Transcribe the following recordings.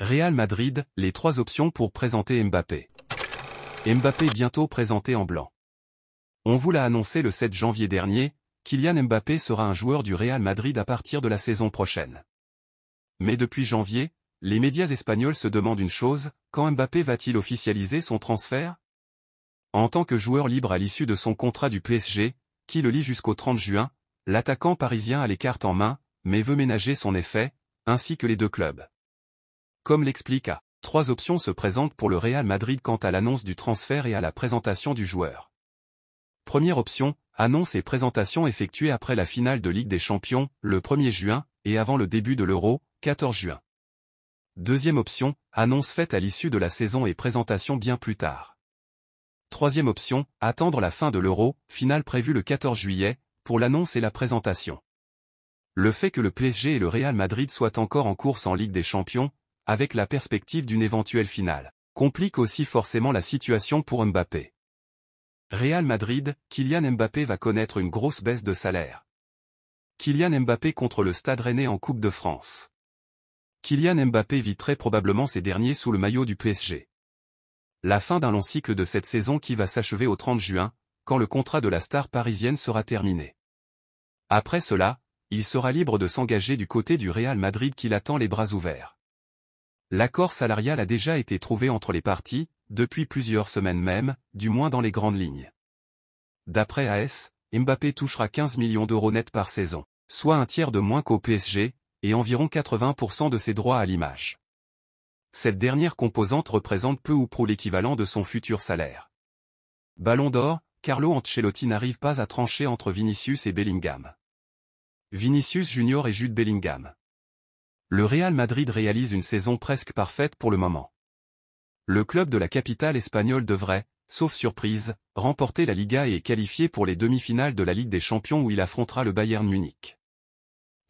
Real Madrid, les 3 options pour présenter Mbappé. Mbappé bientôt présenté en blanc. On vous l'a annoncé le 7 janvier dernier, Kylian Mbappé sera un joueur du Real Madrid à partir de la saison prochaine. Mais depuis janvier, les médias espagnols se demandent une chose, quand Mbappé va-t-il officialiser son transfert? En tant que joueur libre à l'issue de son contrat du PSG, qui le lie jusqu'au 30 juin, l'attaquant parisien a les cartes en main, mais veut ménager son effet, ainsi que les 2 clubs. Comme l'explique A, 3 options se présentent pour le Real Madrid quant à l'annonce du transfert et à la présentation du joueur. Première option, annonce et présentation effectuée après la finale de Ligue des Champions, le 1er juin, et avant le début de l'Euro, 14 juin. Deuxième option, annonce faite à l'issue de la saison et présentation bien plus tard. Troisième option, attendre la fin de l'Euro, finale prévue le 14 juillet, pour l'annonce et la présentation. Le fait que le PSG et le Real Madrid soient encore en course en Ligue des Champions, avec la perspective d'une éventuelle finale, complique aussi forcément la situation pour Mbappé. Real Madrid, Kylian Mbappé va connaître une grosse baisse de salaire. Kylian Mbappé contre le Stade Rennais en Coupe de France. Kylian Mbappé vit très probablement ces derniers sous le maillot du PSG. La fin d'un long cycle de cette saison qui va s'achever au 30 juin, quand le contrat de la star parisienne sera terminé. Après cela, il sera libre de s'engager du côté du Real Madrid qui l'attend les bras ouverts. L'accord salarial a déjà été trouvé entre les parties, depuis plusieurs semaines même, du moins dans les grandes lignes. D'après AS, Mbappé touchera 15 millions d'euros net par saison, soit un tiers de moins qu'au PSG, et environ 80% de ses droits à l'image. Cette dernière composante représente peu ou prou l'équivalent de son futur salaire. Ballon d'or, Carlo Ancelotti n'arrive pas à trancher entre Vinicius et Bellingham. Vinicius Junior et Jude Bellingham. Le Real Madrid réalise une saison presque parfaite pour le moment. Le club de la capitale espagnole devrait, sauf surprise, remporter la Liga et est qualifié pour les demi-finales de la Ligue des Champions où il affrontera le Bayern Munich.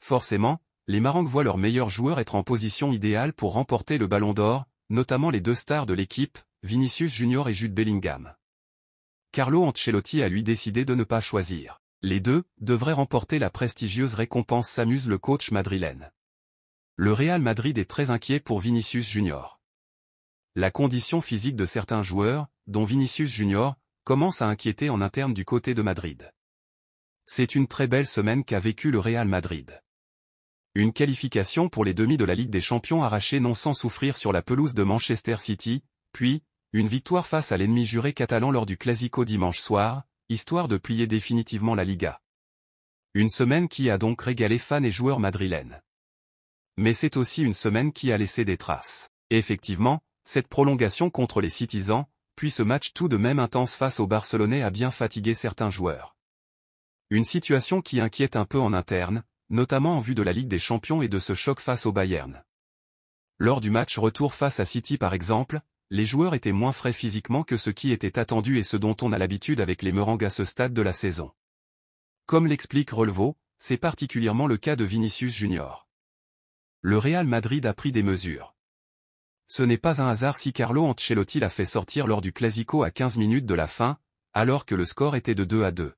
Forcément, les Marangs voient leurs meilleurs joueurs être en position idéale pour remporter le Ballon d'Or, notamment les 2 stars de l'équipe, Vinicius Junior et Jude Bellingham. Carlo Ancelotti a lui décidé de ne pas choisir. Les 2 devraient remporter la prestigieuse récompense, s'amuse le coach madrilène. Le Real Madrid est très inquiet pour Vinicius Junior. La condition physique de certains joueurs, dont Vinicius Junior, commence à inquiéter en interne du côté de Madrid. C'est une très belle semaine qu'a vécue le Real Madrid. Une qualification pour les demi de la Ligue des Champions arrachée non sans souffrir sur la pelouse de Manchester City, puis, une victoire face à l'ennemi juré catalan lors du Classico dimanche soir, histoire de plier définitivement la Liga. Une semaine qui a donc régalé fans et joueurs madrilènes. Mais c'est aussi une semaine qui a laissé des traces. Et effectivement, cette prolongation contre les Citizens, puis ce match tout de même intense face aux Barcelonais a bien fatigué certains joueurs. Une situation qui inquiète un peu en interne, notamment en vue de la Ligue des Champions et de ce choc face au Bayern. Lors du match retour face à City par exemple, les joueurs étaient moins frais physiquement que ce qui était attendu et ce dont on a l'habitude avec les Merengues à ce stade de la saison. Comme l'explique Relevo, c'est particulièrement le cas de Vinicius Junior. Le Real Madrid a pris des mesures. Ce n'est pas un hasard si Carlo Ancelotti l'a fait sortir lors du Classico à 15 minutes de la fin, alors que le score était de 2-2.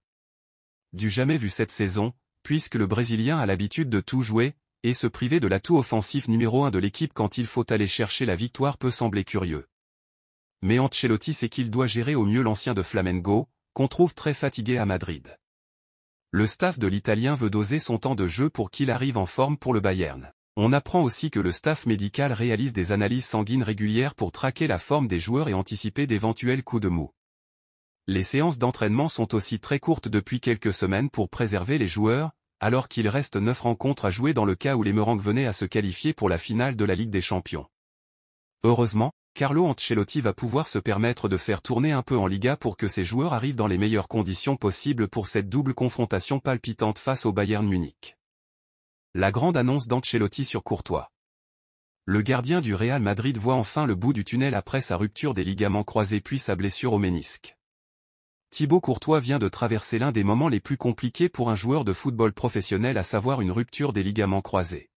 Du jamais vu cette saison, puisque le Brésilien a l'habitude de tout jouer, et se priver de l'atout offensif numéro 1 de l'équipe quand il faut aller chercher la victoire peut sembler curieux. Mais Ancelotti sait qu'il doit gérer au mieux l'ancien de Flamengo, qu'on trouve très fatigué à Madrid. Le staff de l'Italien veut doser son temps de jeu pour qu'il arrive en forme pour le Bayern. On apprend aussi que le staff médical réalise des analyses sanguines régulières pour traquer la forme des joueurs et anticiper d'éventuels coups de mou. Les séances d'entraînement sont aussi très courtes depuis quelques semaines pour préserver les joueurs, alors qu'il reste 9 rencontres à jouer dans le cas où les Merengues venaient à se qualifier pour la finale de la Ligue des Champions. Heureusement, Carlo Ancelotti va pouvoir se permettre de faire tourner un peu en Liga pour que ses joueurs arrivent dans les meilleures conditions possibles pour cette double confrontation palpitante face au Bayern Munich. La grande annonce d'Ancelotti sur Courtois. Le gardien du Real Madrid voit enfin le bout du tunnel après sa rupture des ligaments croisés puis sa blessure au ménisque. Thibaut Courtois vient de traverser l'un des moments les plus compliqués pour un joueur de football professionnel, à savoir une rupture des ligaments croisés.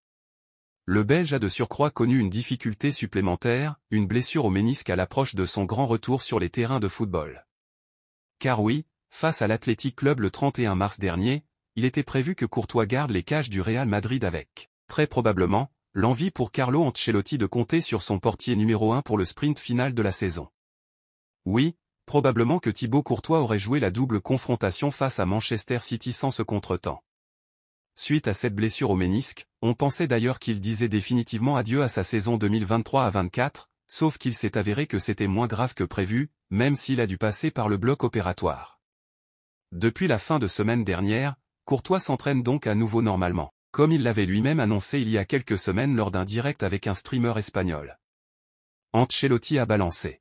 Le Belge a de surcroît connu une difficulté supplémentaire, une blessure au ménisque à l'approche de son grand retour sur les terrains de football. Car oui, face à l'Athletic Club le 31 mars dernier, il était prévu que Courtois garde les cages du Real Madrid avec, très probablement, l'envie pour Carlo Ancelotti de compter sur son portier numéro 1 pour le sprint final de la saison. Oui, probablement que Thibaut Courtois aurait joué la double confrontation face à Manchester City sans ce contretemps. Suite à cette blessure au ménisque, on pensait d'ailleurs qu'il disait définitivement adieu à sa saison 2023 à 24, sauf qu'il s'est avéré que c'était moins grave que prévu, même s'il a dû passer par le bloc opératoire. Depuis la fin de semaine dernière, Courtois s'entraîne donc à nouveau normalement, comme il l'avait lui-même annoncé il y a quelques semaines lors d'un direct avec un streamer espagnol. Ancelotti a balancé.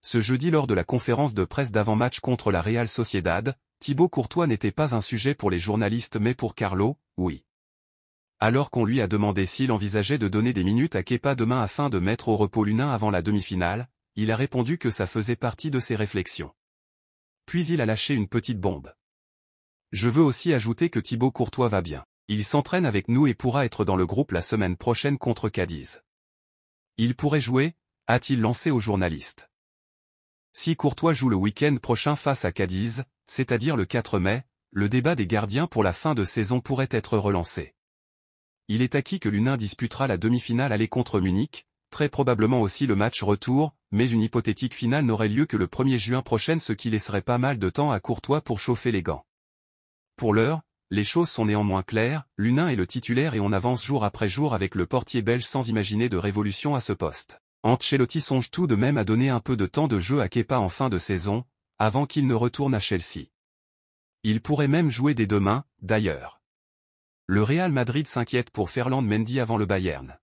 Ce jeudi lors de la conférence de presse d'avant-match contre la Real Sociedad, Thibaut Courtois n'était pas un sujet pour les journalistes mais pour Carlo, oui. Alors qu'on lui a demandé s'il envisageait de donner des minutes à Kepa demain afin de mettre au repos l'U1 avant la demi-finale, il a répondu que ça faisait partie de ses réflexions. Puis il a lâché une petite bombe. Je veux aussi ajouter que Thibaut Courtois va bien. Il s'entraîne avec nous et pourra être dans le groupe la semaine prochaine contre Cadiz. Il pourrait jouer, a-t-il lancé aux journalistes. Si Courtois joue le week-end prochain face à Cadiz, c'est-à-dire le 4 mai, le débat des gardiens pour la fin de saison pourrait être relancé. Il est acquis que l'U1 disputera la demi-finale aller contre Munich, très probablement aussi le match retour, mais une hypothétique finale n'aurait lieu que le 1er juin prochain, ce qui laisserait pas mal de temps à Courtois pour chauffer les gants. Pour l'heure, les choses sont néanmoins claires, l'U1 est le titulaire et on avance jour après jour avec le portier belge sans imaginer de révolution à ce poste. Ancelotti songe tout de même à donner un peu de temps de jeu à Kepa en fin de saison, avant qu'il ne retourne à Chelsea. Il pourrait même jouer dès demain, d'ailleurs. Le Real Madrid s'inquiète pour Ferland Mendy avant le Bayern.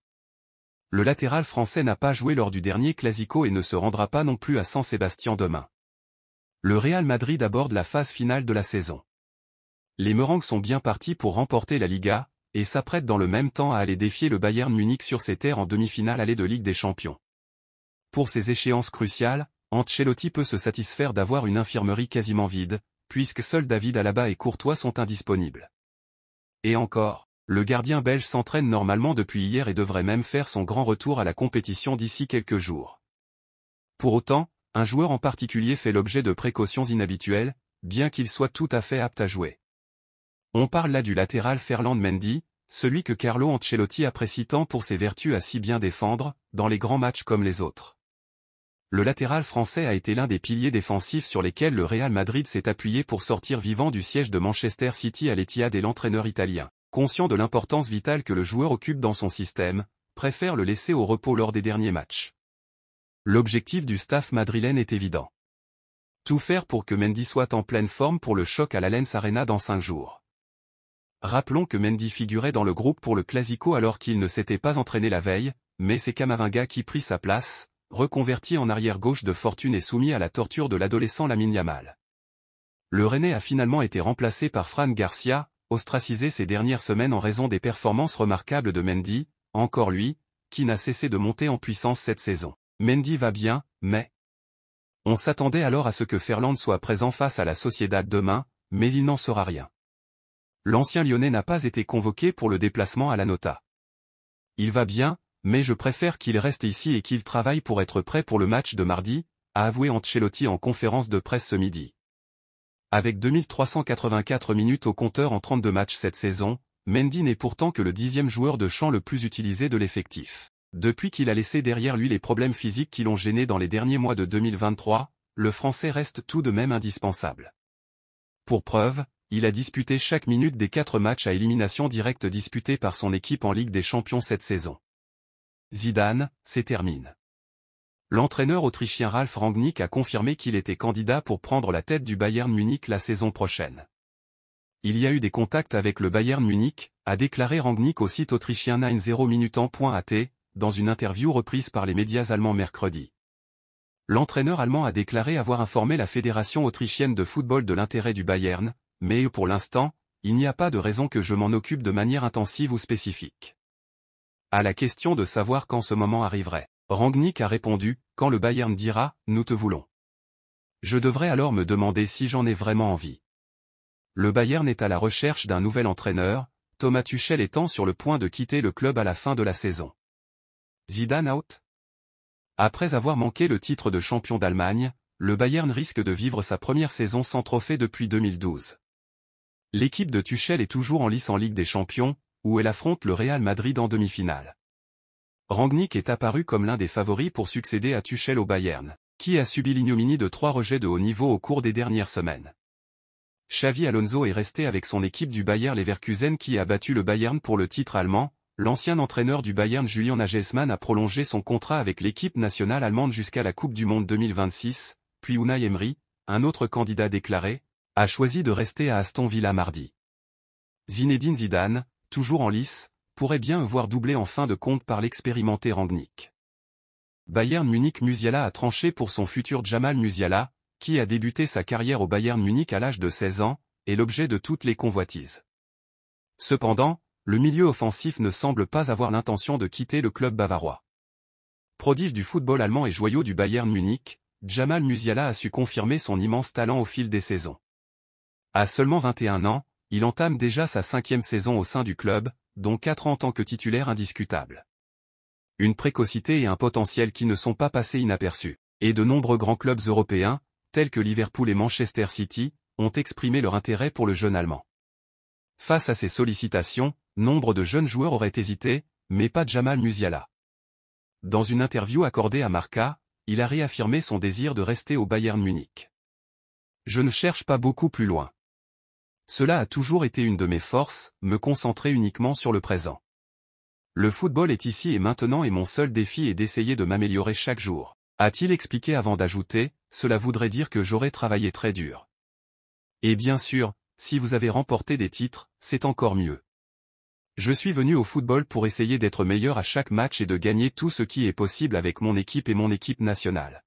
Le latéral français n'a pas joué lors du dernier Clasico et ne se rendra pas non plus à San Sébastien demain. Le Real Madrid aborde la phase finale de la saison. Les Merengues sont bien partis pour remporter la Liga, et s'apprêtent dans le même temps à aller défier le Bayern Munich sur ses terres en demi-finale aller de Ligue des Champions. Pour ces échéances cruciales, Ancelotti peut se satisfaire d'avoir une infirmerie quasiment vide, puisque seuls David Alaba et Courtois sont indisponibles. Et encore, le gardien belge s'entraîne normalement depuis hier et devrait même faire son grand retour à la compétition d'ici quelques jours. Pour autant, un joueur en particulier fait l'objet de précautions inhabituelles, bien qu'il soit tout à fait apte à jouer. On parle là du latéral Ferland Mendy, celui que Carlo Ancelotti apprécie tant pour ses vertus à si bien défendre, dans les grands matchs comme les autres. Le latéral français a été l'un des piliers défensifs sur lesquels le Real Madrid s'est appuyé pour sortir vivant du siège de Manchester City à l'Etihad et l'entraîneur italien, conscient de l'importance vitale que le joueur occupe dans son système, préfère le laisser au repos lors des derniers matchs. L'objectif du staff madrilène est évident. Tout faire pour que Mendy soit en pleine forme pour le choc à l'Allianz Arena dans 5 jours. Rappelons que Mendy figurait dans le groupe pour le Clasico alors qu'il ne s'était pas entraîné la veille, mais c'est Camavinga qui prit sa place, reconverti en arrière-gauche de fortune et soumis à la torture de l'adolescent Lamine Yamal. Le Rennais a finalement été remplacé par Fran Garcia, ostracisé ces dernières semaines en raison des performances remarquables de Mendy, encore lui, qui n'a cessé de monter en puissance cette saison. Mendy va bien, mais... On s'attendait alors à ce que Ferland soit présent face à la Sociedad demain, mais il n'en sera rien. L'ancien Lyonnais n'a pas été convoqué pour le déplacement à la Nota. Il va bien, mais je préfère qu'il reste ici et qu'il travaille pour être prêt pour le match de mardi, a avoué Ancelotti en conférence de presse ce midi. Avec 2384 minutes au compteur en 32 matchs cette saison, Mendy n'est pourtant que le 10e joueur de champ le plus utilisé de l'effectif. Depuis qu'il a laissé derrière lui les problèmes physiques qui l'ont gêné dans les derniers mois de 2023, le Français reste tout de même indispensable. Pour preuve, il a disputé chaque minute des 4 matchs à élimination directe disputés par son équipe en Ligue des Champions cette saison. Zidane, c'est terminé. L'entraîneur autrichien Ralf Rangnick a confirmé qu'il était candidat pour prendre la tête du Bayern Munich la saison prochaine. Il y a eu des contacts avec le Bayern Munich, a déclaré Rangnick au site autrichien 90minutan.at, dans une interview reprise par les médias allemands mercredi. L'entraîneur allemand a déclaré avoir informé la Fédération autrichienne de football de l'intérêt du Bayern, mais pour l'instant, il n'y a pas de raison que je m'en occupe de manière intensive ou spécifique. À la question de savoir quand ce moment arriverait, Rangnick a répondu, quand le Bayern dira « nous te voulons ». Je devrais alors me demander si j'en ai vraiment envie. Le Bayern est à la recherche d'un nouvel entraîneur, Thomas Tuchel étant sur le point de quitter le club à la fin de la saison. Zidane out? Après avoir manqué le titre de champion d'Allemagne, le Bayern risque de vivre sa première saison sans trophée depuis 2012. L'équipe de Tuchel est toujours en lice en Ligue des Champions, où elle affronte le Real Madrid en demi-finale. Rangnick est apparu comme l'un des favoris pour succéder à Tuchel au Bayern, qui a subi l'ignominie de 3 rejets de haut niveau au cours des dernières semaines. Xavi Alonso est resté avec son équipe du Bayer Leverkusen qui a battu le Bayern pour le titre allemand. L'ancien entraîneur du Bayern Julian Nagelsmann a prolongé son contrat avec l'équipe nationale allemande jusqu'à la Coupe du Monde 2026, puis Unai Emery, un autre candidat déclaré, a choisi de rester à Aston Villa mardi. Zinedine Zidane, toujours en lice, pourrait bien voir doubler en fin de compte par l'expérimenté Rangnick. Bayern Munich. Musiala a tranché pour son futur. Jamal Musiala, qui a débuté sa carrière au Bayern Munich à l'âge de 16 ans, est l'objet de toutes les convoitises. Cependant, le milieu offensif ne semble pas avoir l'intention de quitter le club bavarois. Prodige du football allemand et joyau du Bayern Munich, Jamal Musiala a su confirmer son immense talent au fil des saisons. À seulement 21 ans, il entame déjà sa 5e saison au sein du club, dont 4 en tant que titulaire indiscutable. Une précocité et un potentiel qui ne sont pas passés inaperçus, et de nombreux grands clubs européens, tels que Liverpool et Manchester City, ont exprimé leur intérêt pour le jeune Allemand. Face à ces sollicitations, nombre de jeunes joueurs auraient hésité, mais pas Jamal Musiala. Dans une interview accordée à Marca, il a réaffirmé son désir de rester au Bayern Munich. « Je ne cherche pas beaucoup plus loin. Cela a toujours été une de mes forces, me concentrer uniquement sur le présent. Le football est ici et maintenant et mon seul défi est d'essayer de m'améliorer chaque jour, » a-t-il expliqué avant d'ajouter, « Cela voudrait dire que j'aurais travaillé très dur. Et bien sûr, si vous avez remporté des titres, c'est encore mieux. Je suis venu au football pour essayer d'être meilleur à chaque match et de gagner tout ce qui est possible avec mon équipe et mon équipe nationale. »